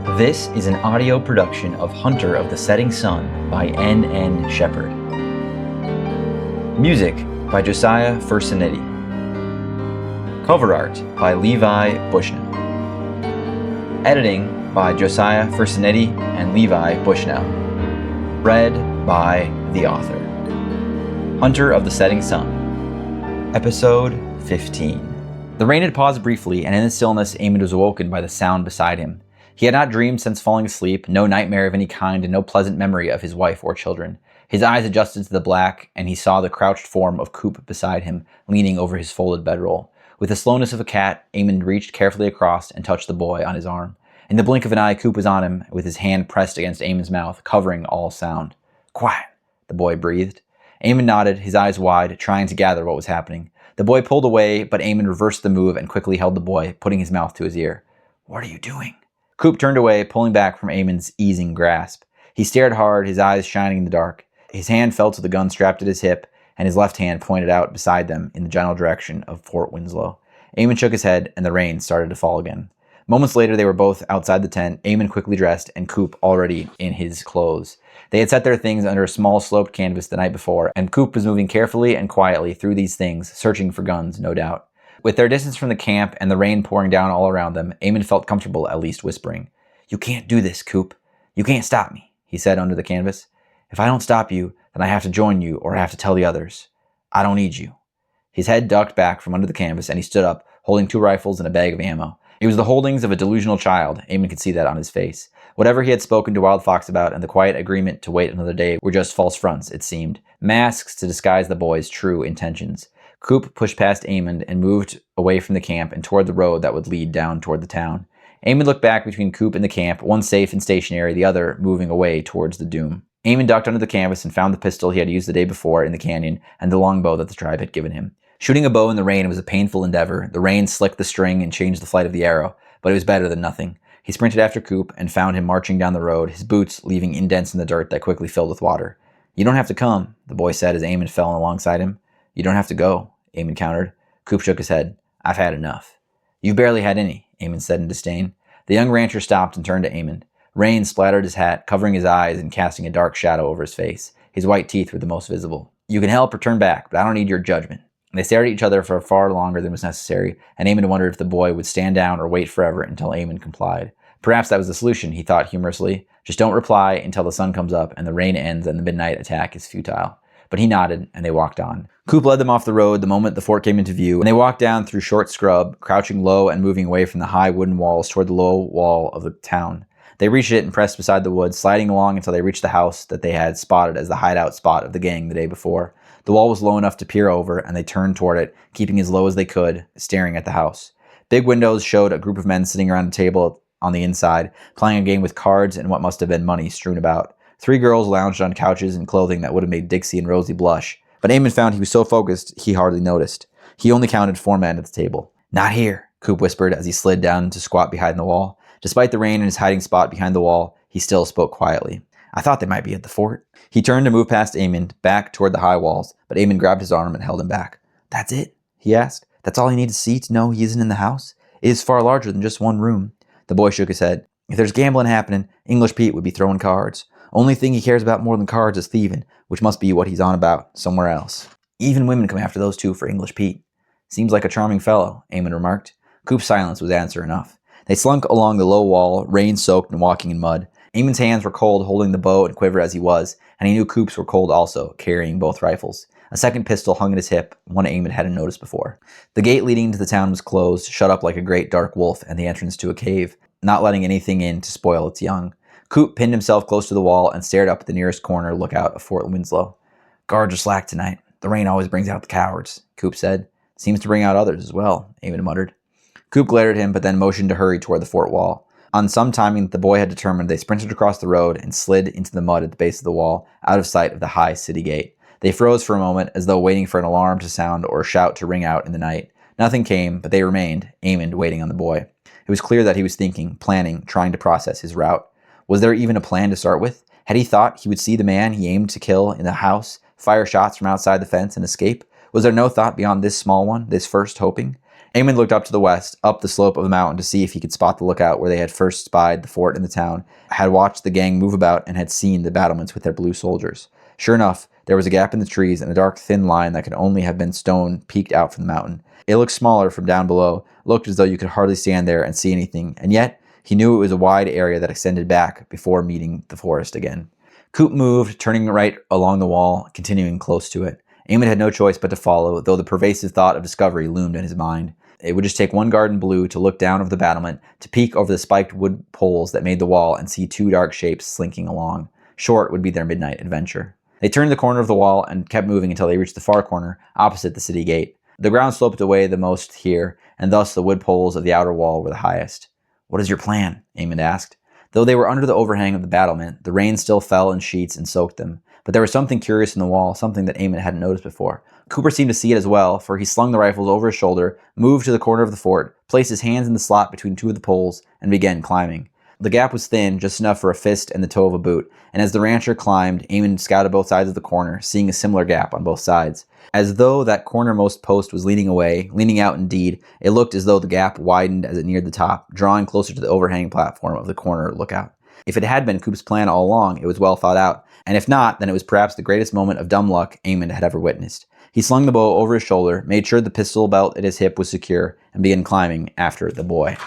This is an audio production of Hunter of the Setting Sun by N.N. Shepherd. Music by Josiah Fursanetti. Cover art by Levi Bushnell. Editing by Josiah Fursanetti and Levi Bushnell. Read by the author. Hunter of the Setting Sun. Episode 15. The rain had paused briefly, and in the stillness, Emmond was awoken by the sound beside him. He had not dreamed since falling asleep, no nightmare of any kind, and no pleasant memory of his wife or children. His eyes adjusted to the black, and he saw the crouched form of Coop beside him, leaning over his folded bedroll. With the slowness of a cat, Emmond reached carefully across and touched the boy on his arm. In the blink of an eye, Coop was on him, with his hand pressed against Emmond's mouth, covering all sound. "Quiet," the boy breathed. Emmond nodded, his eyes wide, trying to gather what was happening. The boy pulled away, but Emmond reversed the move and quickly held the boy, putting his mouth to his ear. "What are you doing?" Coop turned away, pulling back from Emmond's easing grasp. He stared hard, his eyes shining in the dark. His hand fell to the gun strapped at his hip, and his left hand pointed out beside them in the general direction of Fort Winslow. Emmond shook his head, and the rain started to fall again. Moments later, they were both outside the tent, Emmond quickly dressed, and Coop already in his clothes. They had set their things under a small sloped canvas the night before, and Coop was moving carefully and quietly through these things, searching for guns, no doubt. With their distance from the camp and the rain pouring down all around them, Emmond felt comfortable, at least whispering. "You can't do this, Coop. You can't stop me," he said under the canvas. "If I don't stop you, then I have to join you or I have to tell the others. I don't need you." His head ducked back from under the canvas, and he stood up, holding 2 rifles and a bag of ammo. It was the holdings of a delusional child. Emmond could see that on his face. Whatever he had spoken to Wild Fox about and the quiet agreement to wait another day were just false fronts, it seemed. Masks to disguise the boy's true intentions. Coop pushed past Emmond and moved away from the camp and toward the road that would lead down toward the town. Emmond looked back between Coop and the camp, one safe and stationary, the other moving away towards the doom. Emmond ducked under the canvas and found the pistol he had used the day before in the canyon and the longbow that the tribe had given him. Shooting a bow in the rain was a painful endeavor. The rain slicked the string and changed the flight of the arrow, but it was better than nothing. He sprinted after Coop and found him marching down the road, his boots leaving indents in the dirt that quickly filled with water. "You don't have to come," the boy said as Emmond fell alongside him. "You don't have to go," Emmond countered. Coop shook his head. "I've had enough." "You've barely had any," Emmond said in disdain. The young rancher stopped and turned to Emmond. Rain splattered his hat, covering his eyes and casting a dark shadow over his face. His white teeth were the most visible. "You can help or turn back, but I don't need your judgment." They stared at each other for far longer than was necessary, and Emmond wondered if the boy would stand down or wait forever until Emmond complied. Perhaps that was the solution, he thought humorously. Just don't reply until the sun comes up and the rain ends and the midnight attack is futile. But he nodded, and they walked on. Coop led them off the road the moment the fort came into view, and they walked down through short scrub, crouching low and moving away from the high wooden walls toward the low wall of the town. They reached it and pressed beside the woods, sliding along until they reached the house that they had spotted as the hideout spot of the gang the day before. The wall was low enough to peer over, and they turned toward it, keeping as low as they could, staring at the house. Big windows showed a group of men sitting around a table on the inside, playing a game with cards and what must have been money strewn about. 3 girls lounged on couches in clothing that would have made Dixie and Rosie blush, but Emmond found he was so focused he hardly noticed. He only counted 4 men at the table. "Not here," Coop whispered as he slid down to squat behind the wall. Despite the rain and his hiding spot behind the wall, he still spoke quietly. "I thought they might be at the fort." He turned to move past Emmond, back toward the high walls, but Emmond grabbed his arm and held him back. "That's it?" he asked. "That's all you need to see to know he isn't in the house? It is far larger than just one room." The boy shook his head. "If there's gambling happening, English Pete would be throwing cards. Only thing he cares about more than cards is thieving, which must be what he's on about somewhere else. Even women come after those 2 for English Pete." "Seems like a charming fellow," Emmond remarked. Coop's silence was answer enough. They slunk along the low wall, rain-soaked and walking in mud. Emmond's hands were cold, holding the bow and quiver as he was, and he knew Coop's were cold also, carrying both rifles. A second pistol hung at his hip, one Emmond hadn't noticed before. The gate leading into the town was closed, shut up like a great dark wolf and the entrance to a cave, not letting anything in to spoil its young. Coop pinned himself close to the wall and stared up at the nearest corner lookout of Fort Winslow. "Guards are slack tonight. The rain always brings out the cowards," Coop said. "Seems to bring out others as well," Emmond muttered. Coop glared at him, but then motioned to hurry toward the fort wall. On some timing that the boy had determined, they sprinted across the road and slid into the mud at the base of the wall, out of sight of the high city gate. They froze for a moment, as though waiting for an alarm to sound or a shout to ring out in the night. Nothing came, but they remained, Emmond waiting on the boy. It was clear that he was thinking, planning, trying to process his route. Was there even a plan to start with? Had he thought he would see the man he aimed to kill in the house, fire shots from outside the fence, and escape? Was there no thought beyond this small one, this first hoping? Emmond looked up to the west, up the slope of the mountain to see if he could spot the lookout where they had first spied the fort in the town, had watched the gang move about, and had seen the battlements with their blue soldiers. Sure enough, there was a gap in the trees, and a dark, thin line that could only have been stone peeked out from the mountain. It looked smaller from down below, looked as though you could hardly stand there and see anything, and yet he knew it was a wide area that extended back before meeting the forest again. Coop moved, turning right along the wall, continuing close to it. Emmond had no choice but to follow, though the pervasive thought of discovery loomed in his mind. It would just take one guard in blue to look down over the battlement, to peek over the spiked wood poles that made the wall and see two dark shapes slinking along. Short would be their midnight adventure. They turned the corner of the wall and kept moving until they reached the far corner, opposite the city gate. The ground sloped away the most here, and thus the wood poles of the outer wall were the highest. "What is your plan?" Emmond asked. Though they were under the overhang of the battlement, the rain still fell in sheets and soaked them. But there was something curious in the wall, something that Emmond hadn't noticed before. Cooper seemed to see it as well, for he slung the rifles over his shoulder, moved to the corner of the fort, placed his hands in the slot between two of the poles, and began climbing. The gap was thin, just enough for a fist and the toe of a boot, and as the rancher climbed, Emmond scouted both sides of the corner, seeing a similar gap on both sides. As though that cornermost post was leaning away, leaning out indeed, it looked as though the gap widened as it neared the top, drawing closer to the overhanging platform of the corner lookout. If it had been Coop's plan all along, it was well thought out, and if not, then it was perhaps the greatest moment of dumb luck Emmond had ever witnessed. He slung the bow over his shoulder, made sure the pistol belt at his hip was secure, and began climbing after the boy.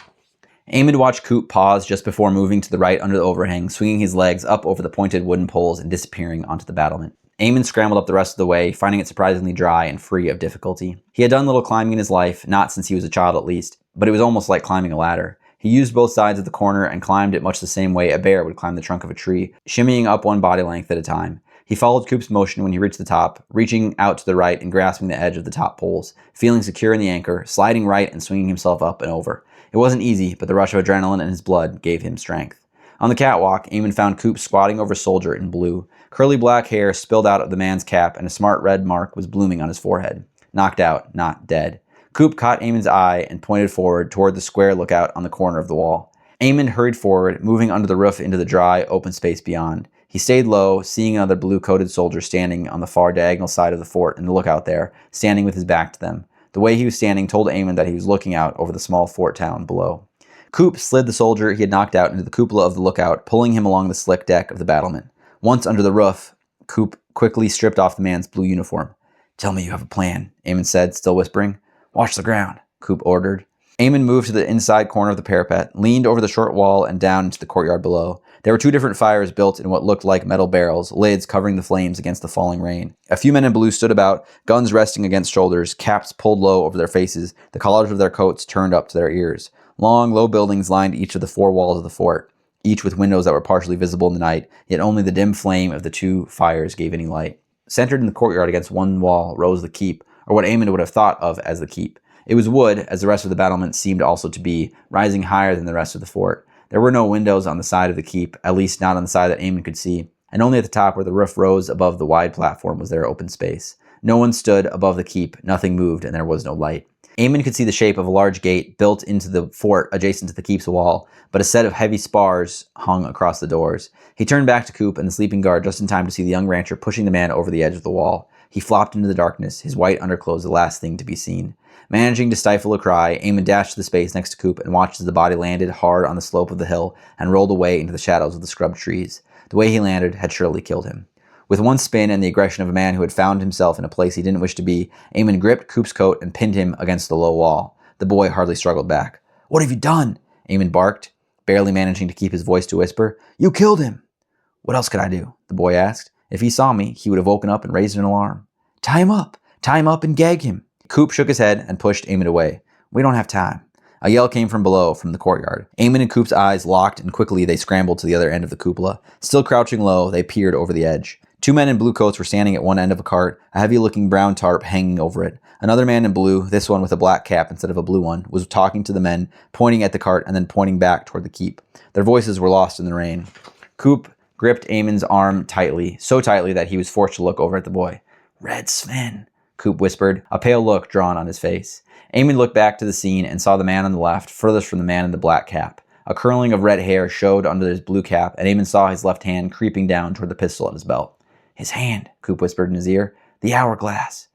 Emmond watched Coop pause just before moving to the right under the overhang, swinging his legs up over the pointed wooden poles and disappearing onto the battlement. Emmond scrambled up the rest of the way, finding it surprisingly dry and free of difficulty. He had done little climbing in his life, not since he was a child at least, but it was almost like climbing a ladder. He used both sides of the corner and climbed it much the same way a bear would climb the trunk of a tree, shimmying up one body length at a time. He followed Coop's motion when he reached the top, reaching out to the right and grasping the edge of the top poles, feeling secure in the anchor, sliding right and swinging himself up and over. It wasn't easy, but the rush of adrenaline in his blood gave him strength. On the catwalk, Emmond found Coop squatting over a soldier in blue. Curly black hair spilled out of the man's cap, and a smart red mark was blooming on his forehead. Knocked out, not dead. Coop caught Emmond's eye and pointed forward toward the square lookout on the corner of the wall. Emmond hurried forward, moving under the roof into the dry, open space beyond. He stayed low, seeing another blue-coated soldier standing on the far diagonal side of the fort in the lookout there, standing with his back to them. The way he was standing told Emmond that he was looking out over the small fort town below. Coop slid the soldier he had knocked out into the cupola of the lookout, pulling him along the slick deck of the battlement. Once under the roof, Coop quickly stripped off the man's blue uniform. "Tell me you have a plan," Emmond said, still whispering. "Watch the ground," Coop ordered. Emmond moved to the inside corner of the parapet, leaned over the short wall and down into the courtyard below. There were two different fires built in what looked like metal barrels, lids covering the flames against the falling rain. A few men in blue stood about, guns resting against shoulders, caps pulled low over their faces, the collars of their coats turned up to their ears. Long, low buildings lined each of the four walls of the fort, each with windows that were partially visible in the night, yet only the dim flame of the two fires gave any light. Centered in the courtyard against one wall rose the keep, or what Emmond would have thought of as the keep. It was wood, as the rest of the battlement seemed also to be, rising higher than the rest of the fort. There were no windows on the side of the keep, at least not on the side that Emmond could see, and only at the top where the roof rose above the wide platform was there open space. No one stood above the keep, nothing moved, and there was no light. Emmond could see the shape of a large gate built into the fort adjacent to the keep's wall, but a set of heavy spars hung across the doors. He turned back to Coop and the sleeping guard just in time to see the young rancher pushing the man over the edge of the wall. He flopped into the darkness, his white underclothes the last thing to be seen. Managing to stifle a cry, Emmond dashed to the space next to Coop and watched as the body landed hard on the slope of the hill and rolled away into the shadows of the scrub trees. The way he landed had surely killed him. With one spin and the aggression of a man who had found himself in a place he didn't wish to be, Emmond gripped Coop's coat and pinned him against the low wall. The boy hardly struggled back. "What have you done?" Emmond barked, barely managing to keep his voice to a whisper. "You killed him!" "What else could I do?" the boy asked. If he saw me, he would have woken up and raised an alarm. Tie him up! Tie him up and gag him!" Coop shook his head and pushed Emmond away. "We don't have time." A yell came from below, from the courtyard. Emmond and Coop's eyes locked, and quickly they scrambled to the other end of the cupola. Still crouching low, they peered over the edge. Two men in blue coats were standing at one end of a cart, a heavy-looking brown tarp hanging over it. Another man in blue, this one with a black cap instead of a blue one, was talking to the men, pointing at the cart and then pointing back toward the keep. Their voices were lost in the rain. Coop gripped Emmond's arm tightly, so tightly that he was forced to look over at the boy. "Red Sven," Coop whispered, a pale look drawn on his face. Emmond looked back to the scene and saw the man on the left, furthest from the man in the black cap. A curling of red hair showed under his blue cap, and Emmond saw his left hand creeping down toward the pistol at his belt. "His hand," Coop whispered in his ear. "The hourglass."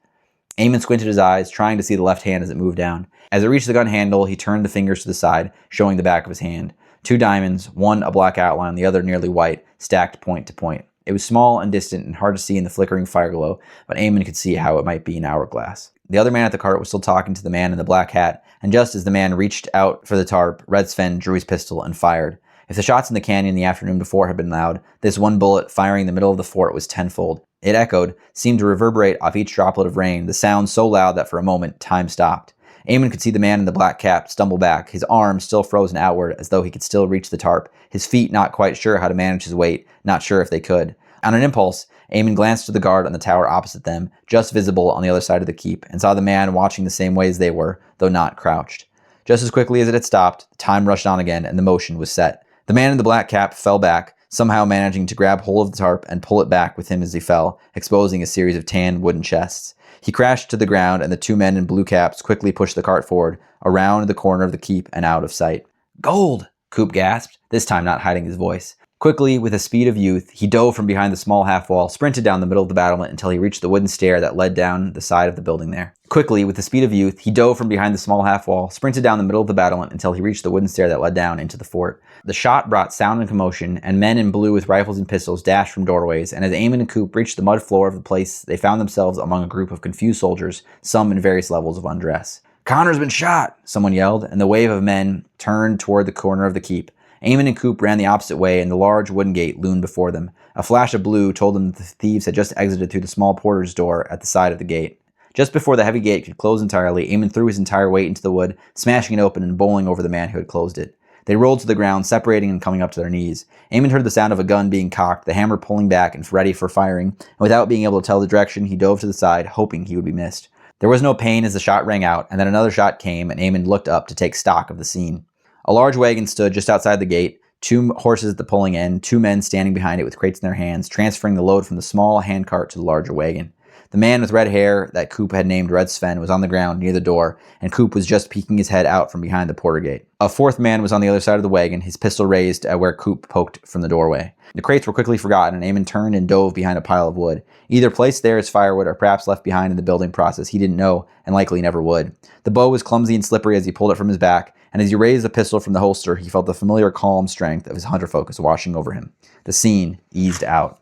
Emmond squinted his eyes, trying to see the left hand as it moved down. As it reached the gun handle, he turned the fingers to the side, showing the back of his hand. 2 diamonds, one a black outline, the other nearly white, stacked point to point. It was small and distant and hard to see in the flickering fireglow, but Emmond could see how it might be an hourglass. The other man at the cart was still talking to the man in the black hat, and just as the man reached out for the tarp, Red Sven drew his pistol and fired. If the shots in the canyon the afternoon before had been loud, this one bullet firing in the middle of the fort was tenfold. It echoed, seemed to reverberate off each droplet of rain, the sound so loud that for a moment time stopped. Emmond could see the man in the black cap stumble back, his arms still frozen outward as though he could still reach the tarp, his feet not quite sure how to manage his weight, not sure if they could. On an impulse, Emmond glanced to the guard on the tower opposite them, just visible on the other side of the keep, and saw the man watching the same way as they were, though not crouched. Just as quickly as it had stopped, time rushed on again, and the motion was set. The man in the black cap fell back, somehow managing to grab hold of the tarp and pull it back with him as he fell, exposing a series of tan wooden chests. He crashed to the ground, and the 2 men in blue caps quickly pushed the cart forward, around the corner of the keep and out of sight. "Gold!" Coop gasped, this time not hiding his voice. Quickly, with the speed of youth, he dove from behind the small half-wall, sprinted down the middle of the battlement until he reached the wooden stair that led down the side of the building there. Quickly, with the speed of youth, he dove from behind the small half-wall, sprinted down the middle of the battlement until he reached the wooden stair that led down into the fort. The shot brought sound and commotion, and men in blue with rifles and pistols dashed from doorways, and as Emmond and Coop reached the mud floor of the place, they found themselves among a group of confused soldiers, some in various levels of undress. "Connor's been shot!" someone yelled, and the wave of men turned toward the corner of the keep. Emmond and Coop ran the opposite way, and the large wooden gate loomed before them. A flash of blue told them that the thieves had just exited through the small porter's door at the side of the gate. Just before the heavy gate could close entirely, Emmond threw his entire weight into the wood, smashing it open and bowling over the man who had closed it. They rolled to the ground, separating and coming up to their knees. Emmond heard the sound of a gun being cocked, the hammer pulling back and ready for firing, and without being able to tell the direction, he dove to the side, hoping he would be missed. There was no pain as the shot rang out, and then another shot came, and Emmond looked up to take stock of the scene. A large wagon stood just outside the gate, 2 horses at the pulling end, 2 men standing behind it with crates in their hands, transferring the load from the small handcart to the larger wagon. The man with red hair that Coop had named Red Sven was on the ground near the door, and Coop was just peeking his head out from behind the porter gate. A 4th man was on the other side of the wagon, his pistol raised at where Coop poked from the doorway. The crates were quickly forgotten, and Emmond turned and dove behind a pile of wood, either placed there as firewood or perhaps left behind in the building process. He didn't know, and likely never would. The bow was clumsy and slippery as he pulled it from his back, and as he raised the pistol from the holster, he felt the familiar calm strength of his hunter focus washing over him. The scene eased out.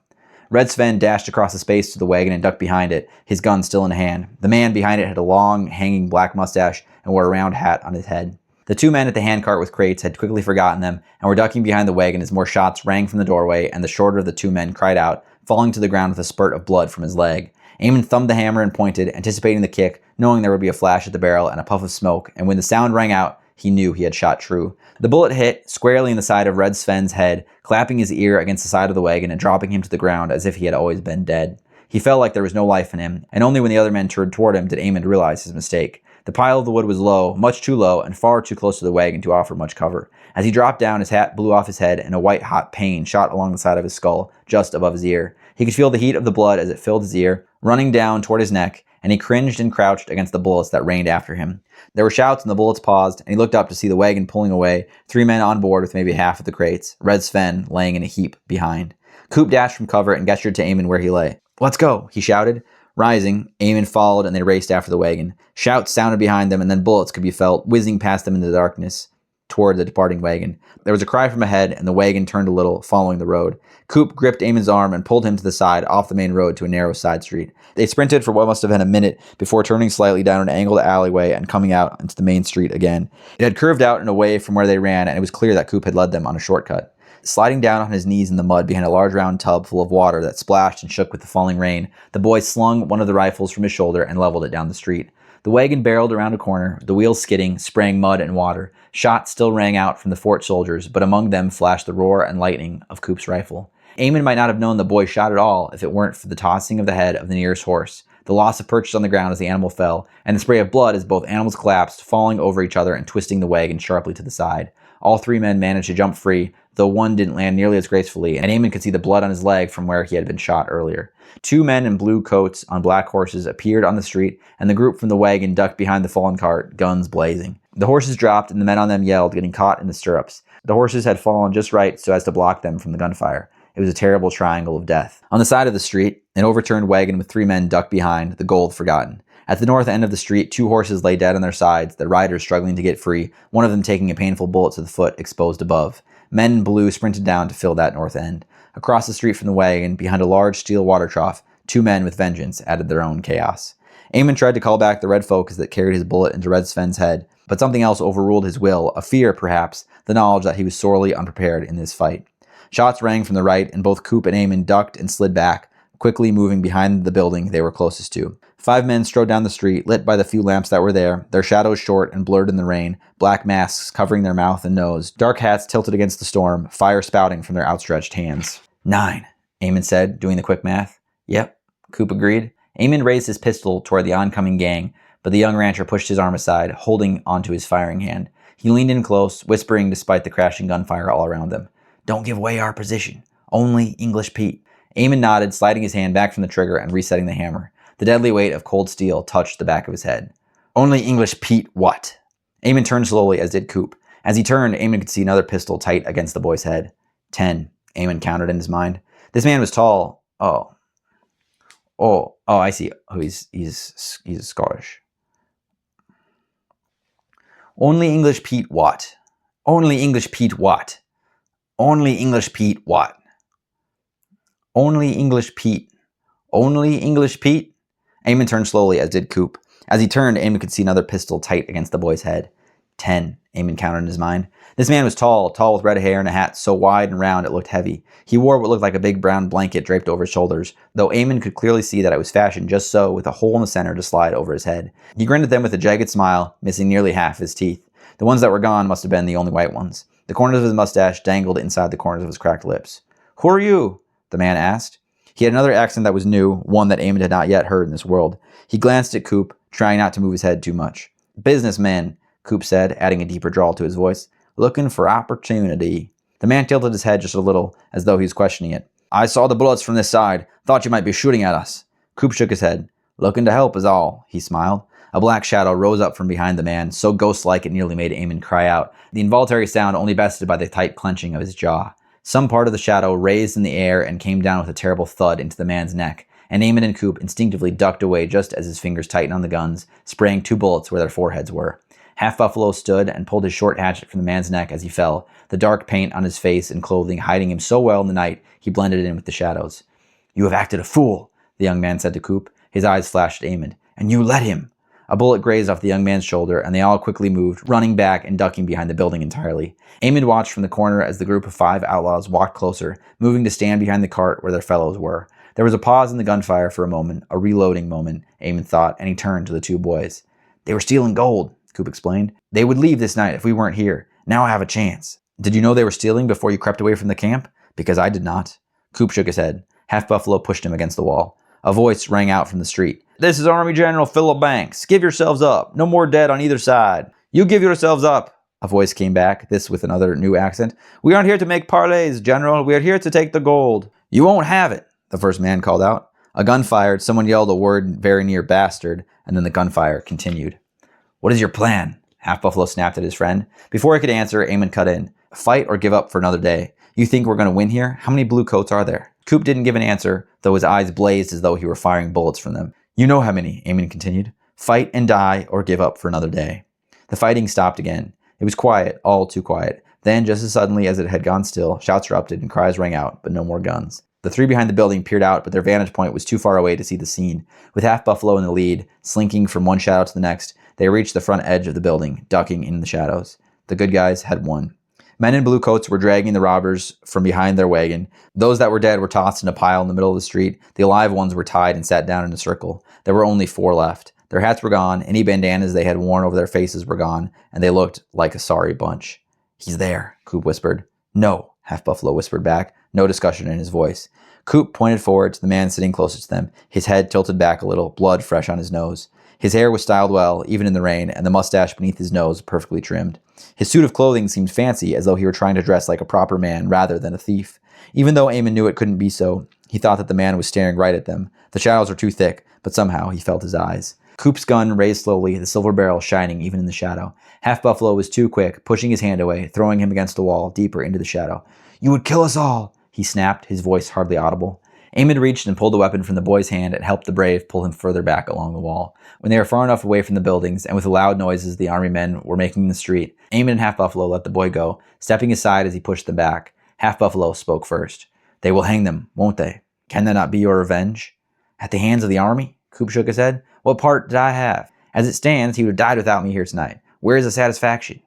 Red Sven dashed across the space to the wagon and ducked behind it, his gun still in hand. The man behind it had a long, hanging black mustache and wore a round hat on his head. The 2 men at the handcart with crates had quickly forgotten them and were ducking behind the wagon as more shots rang from the doorway, and the shorter of the 2 men cried out, falling to the ground with a spurt of blood from his leg. Emmond thumbed the hammer and pointed, anticipating the kick, knowing there would be a flash at the barrel and a puff of smoke, and when the sound rang out, he knew he had shot true. The bullet hit squarely in the side of Red Sven's head, clapping his ear against the side of the wagon and dropping him to the ground as if he had always been dead. He felt like there was no life in him, and only when the other men turned toward him did Emmond realize his mistake. The pile of the wood was low, much too low, and far too close to the wagon to offer much cover. As he dropped down, his hat blew off his head, and a white-hot pain shot along the side of his skull, just above his ear. He could feel the heat of the blood as it filled his ear, running down toward his neck, and he cringed and crouched against the bullets that rained after him. There were shouts, and the bullets paused, and he looked up to see the wagon pulling away, 3 men on board with maybe half of the crates, Red Sven laying in a heap behind. Coop dashed from cover and gestured to Emmond where he lay. "Let's go," he shouted. Rising, Emmond followed, and they raced after the wagon. Shouts sounded behind them, and then bullets could be felt, whizzing past them in the darkness toward the departing wagon. There was a cry from ahead, and the wagon turned a little, following the road. Coop gripped Emmond's arm and pulled him to the side, off the main road to a narrow side street. They sprinted for what must have been a minute before turning slightly down an angled alleyway and coming out into the main street again. It had curved out and away from where they ran, and it was clear that Coop had led them on a shortcut. Sliding down on his knees in the mud behind a large round tub full of water that splashed and shook with the falling rain, the boy slung one of the rifles from his shoulder and leveled it down the street. The wagon barreled around a corner, the wheels skidding, spraying mud and water. Shots still rang out from the fort soldiers, but among them flashed the roar and lightning of Coop's rifle. Emmond might not have known the boy shot at all if it weren't for the tossing of the head of the nearest horse, the loss of purchase on the ground as the animal fell, and the spray of blood as both animals collapsed, falling over each other and twisting the wagon sharply to the side. All 3 men managed to jump free, though one didn't land nearly as gracefully, and Emmond could see the blood on his leg from where he had been shot earlier. 2 men in blue coats on black horses appeared on the street, and the group from the wagon ducked behind the fallen cart, guns blazing. The horses dropped, and the men on them yelled, getting caught in the stirrups. The horses had fallen just right so as to block them from the gunfire. It was a terrible triangle of death. On the side of the street, an overturned wagon with 3 men ducked behind, the gold forgotten. At the north end of the street, 2 horses lay dead on their sides, their riders struggling to get free, one of them taking a painful bullet to the foot exposed above. Men in blue sprinted down to fill that north end. Across the street from the wagon, behind a large steel water trough, 2 men with vengeance added their own chaos. Emmond tried to call back the red focus that carried his bullet into Red Sven's head, but something else overruled his will, a fear, perhaps, the knowledge that he was sorely unprepared in this fight. Shots rang from the right, and both Coop and Emmond ducked and slid back, quickly moving behind the building they were closest to. 5 men strode down the street, lit by the few lamps that were there, their shadows short and blurred in the rain, black masks covering their mouth and nose, dark hats tilted against the storm, fire spouting from their outstretched hands. 9, Emmond said, doing the quick math. Yep, Coop agreed. Emmond raised his pistol toward the oncoming gang, but the young rancher pushed his arm aside, holding onto his firing hand. He leaned in close, whispering despite the crashing gunfire all around them. Don't give away our position. Only English Pete. Emmond nodded, sliding his hand back from the trigger and resetting the hammer. The deadly weight of cold steel touched the back of his head. Only English Pete what? Emmond turned slowly, as did Coop. As he turned, Emmond could see another pistol tight against the boy's head. 10, Emmond counted in his mind. This man was tall. Oh, I see. Oh, he's Scottish. Only English Pete what? Only English Pete what? Only English Pete what? Only English Pete. Only English Pete? Emmond turned slowly, as did Coop. As he turned, Emmond could see another pistol tight against the boy's head. 10, Emmond counted in his mind. This man was tall with red hair and a hat so wide and round it looked heavy. He wore what looked like a big brown blanket draped over his shoulders, though Emmond could clearly see that it was fashioned just so, with a hole in the center to slide over his head. He grinned at them with a jagged smile, missing nearly half his teeth. The ones that were gone must have been the only white ones. The corners of his mustache dangled inside the corners of his cracked lips. Who are you? The man asked. He had another accent that was new, one that Emmond had not yet heard in this world. He glanced at Coop, trying not to move his head too much. Businessman, Coop said, adding a deeper drawl to his voice. Looking for opportunity. The man tilted his head just a little, as though he was questioning it. I saw the bullets from this side. Thought you might be shooting at us. Coop shook his head. Looking to help is all, he smiled. A black shadow rose up from behind the man, so ghost-like it nearly made Emmond cry out, the involuntary sound only bested by the tight clenching of his jaw. Some part of the shadow raised in the air and came down with a terrible thud into the man's neck, and Emmond and Coop instinctively ducked away just as his fingers tightened on the guns, spraying 2 bullets where their foreheads were. Half Buffalo stood and pulled his short hatchet from the man's neck as he fell, the dark paint on his face and clothing hiding him so well in the night he blended in with the shadows. You have acted a fool, the young man said to Coop. His eyes flashed at Emmond. And you let him. A bullet grazed off the young man's shoulder, and they all quickly moved, running back and ducking behind the building entirely. Emmond watched from the corner as the group of 5 outlaws walked closer, moving to stand behind the cart where their fellows were. There was a pause in the gunfire for a moment, a reloading moment, Emmond thought, and he turned to the 2 boys. They were stealing gold, Coop explained. They would leave this night if we weren't here. Now I have a chance. Did you know they were stealing before you crept away from the camp? Because I did not. Coop shook his head. Half Buffalo pushed him against the wall. A voice rang out from the street. This is Army General Philip Banks. Give yourselves up. No more dead on either side. You give yourselves up. A voice came back, this with another new accent. We aren't here to make parleys, General. We are here to take the gold. You won't have it, the first man called out. A gun fired, someone yelled a word very near bastard, and then the gunfire continued. What is your plan? Half Buffalo snapped at his friend. Before he could answer, Emmond cut in. Fight or give up for another day. You think we're going to win here? How many blue coats are there? Coop didn't give an answer, though his eyes blazed as though he were firing bullets from them. You know how many, Emmond continued. Fight and die or give up for another day. The fighting stopped again. It was quiet, all too quiet. Then, just as suddenly as it had gone still, shouts erupted and cries rang out, but no more guns. The 3 behind the building peered out, but their vantage point was too far away to see the scene. With Half Buffalo in the lead, slinking from one shadow to the next, they reached the front edge of the building, ducking in the shadows. The good guys had won. Men in blue coats were dragging the robbers from behind their wagon. Those that were dead were tossed in a pile in the middle of the street. The alive ones were tied and sat down in a circle. There were only 4 left. Their hats were gone, any bandanas they had worn over their faces were gone, and they looked like a sorry bunch. He's there, Coop whispered. No, Half Buffalo whispered back, no discussion in his voice. Coop pointed forward to the man sitting closest to them, his head tilted back a little, blood fresh on his nose. His hair was styled well, even in the rain, and the mustache beneath his nose perfectly trimmed. His suit of clothing seemed fancy, as though he were trying to dress like a proper man rather than a thief. Even though Emmond knew it couldn't be so, he thought that the man was staring right at them. The shadows were too thick, but somehow he felt his eyes. Coop's gun raised slowly, the silver barrel shining even in the shadow. Half Buffalo was too quick, pushing his hand away, throwing him against the wall, deeper into the shadow. You would kill us all, he snapped, his voice hardly audible. Emmond reached and pulled the weapon from the boy's hand and helped the brave pull him further back along the wall. When they were far enough away from the buildings, and with the loud noises the army men were making in the street, Emmond and Half Buffalo let the boy go, stepping aside as he pushed them back. Half Buffalo spoke first. "They will hang them, won't they? Can that not be your revenge?" "At the hands of the army?" Coop shook his head. "What part did I have? As it stands, he would have died without me here tonight. Where is the satisfaction?"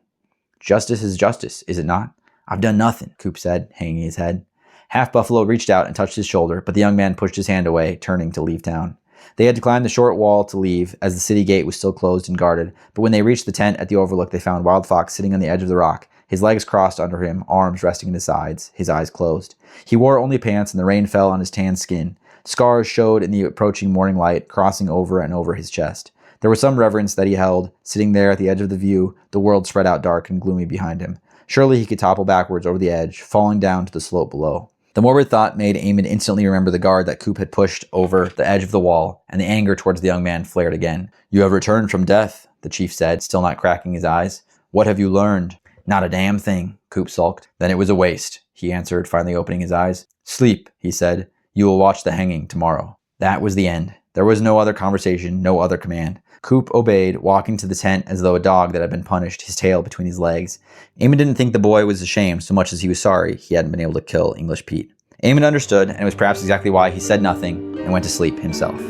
"Justice is justice, is it not?" "I've done nothing," Coop said, hanging his head. Half Buffalo reached out and touched his shoulder, but the young man pushed his hand away, turning to leave town. They had to climb the short wall to leave, as the city gate was still closed and guarded, but when they reached the tent at the overlook, they found Wild Fox sitting on the edge of the rock, his legs crossed under him, arms resting at his sides, his eyes closed. He wore only pants, and the rain fell on his tanned skin. Scars showed in the approaching morning light, crossing over and over his chest. There was some reverence that he held, sitting there at the edge of the view, the world spread out dark and gloomy behind him. Surely he could topple backwards over the edge, falling down to the slope below. The morbid thought made Emmond instantly remember the guard that Coop had pushed over the edge of the wall, and the anger towards the young man flared again. "You have returned from death," the chief said, still not cracking his eyes. "What have you learned?" "Not a damn thing," Coop sulked. "Then it was a waste," he answered, finally opening his eyes. "Sleep," he said. "You will watch the hanging tomorrow." That was the end. There was no other conversation, no other command. Coop obeyed, walking to the tent as though a dog that had been punished, his tail between his legs. Emmond didn't think the boy was ashamed so much as he was sorry he hadn't been able to kill English Pete. Emmond understood, and it was perhaps exactly why he said nothing and went to sleep himself.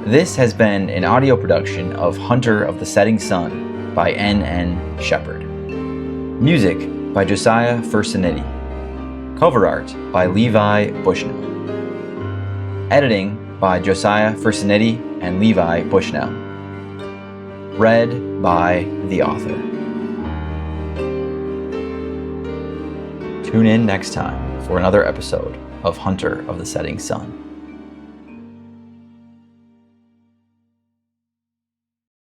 This has been an audio production of Hunter of the Setting Sun by N.N. Shepard. Music by Josiah Fursanetti. Cover art by Levi Bushnell. Editing by Josiah Fursanetti and Levi Bushnell. Read by the author. Tune in next time for another episode of Hunter of the Setting Sun.